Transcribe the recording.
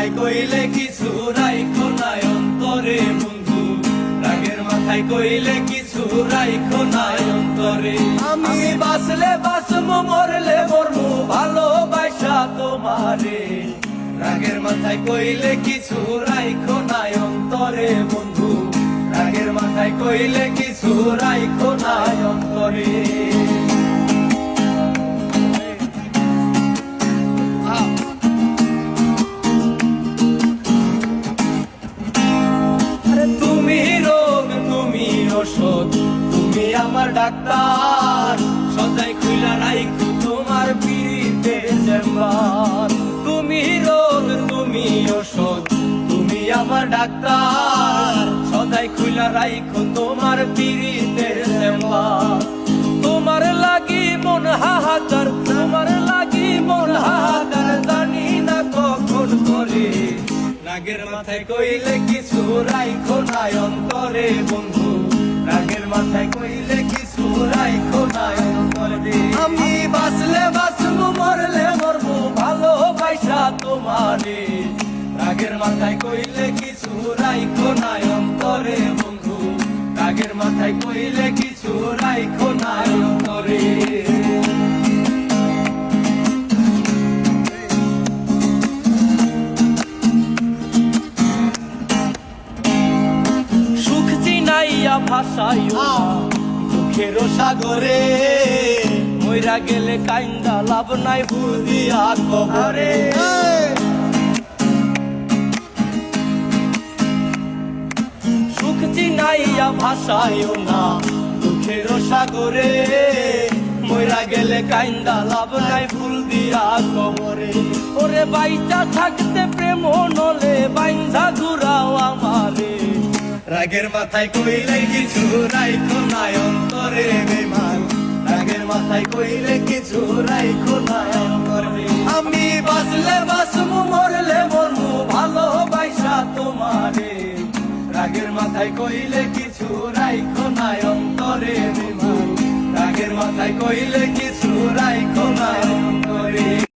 মাথায় কইলে কিছু রাইখো নাই অন্তরে বন্ধু, রাগের মাথায় কইলে কিছু রাইখো নাই অন্তরে। আমি বাঁচলে বাঁচবো মরলে মরবো ভালোবাসা তোমারে, রাগের মাথায় কইলে কিছু রাইখো নাই অন্তরে বন্ধু, রাগের মাথায় কইলে কিছু রাইখো নাই অন্তরে। তুমি রোগ তুমি ওষুধ, তুমি আমার ডাক্তার, সদাই খুইলা রাইখো তোমার পীড়িতের চেম্বার। তুমি রোগ তুমি ওষুধ, তুমি আমার ডাক্তার, সদাই খুইলা রাইখো তোমার পীড়িতের চেম্বার। তোমার লাগি মন হাহাকার, তোমার লাগি মন হাহাকার, জানি না কখন করে। রাগের মাথায় কইলে কিছু রাইখো নাই অন্তরে বন্ধু, রাগের মাথায় কইলে কিছু রাইখো নাই অন্তরে। আমি বাঁচলে বাঁচবো মরলে মরবো ভালোবাসা তোমারে, রাগের মাথায় কইলে কিছু রাইখো নাই অন্তরে বন্ধু, রাগের মাথায় কইলে কিছু রাইখো নাই অন্তরে। ভাষাইও না দুঃখের সাগরে, মইরা গেলে কাইন্দা লাভ নাই ভুল দিয়া কবরে। সুখ চিনাইয়া ভাষাইও না দুঃখের সাগরে, মইরা গেলে কাইন্দা লাভ নাই ভুল দিয়া কবরে। ওরে বাইচা থাকতে প্রেম নলে বাইন্ধা ঘুরাও আমারে, রাগের মাথায় কইলে কিছু রাইখো নাই অন্তরে বেমান, রাগের মাথায় কইলে কিছু রাইখো নাই অন্তরে। আমি বাঁচলে বাঁচবো মরলে মরবো ভালোবাসা তোমারে, রাগের মাথায় কইলে কিছু রাইখো নাই অন্তরে বেমান, রাগের মাথায় কইলে কিছু রাইখো নাই অন্তরে।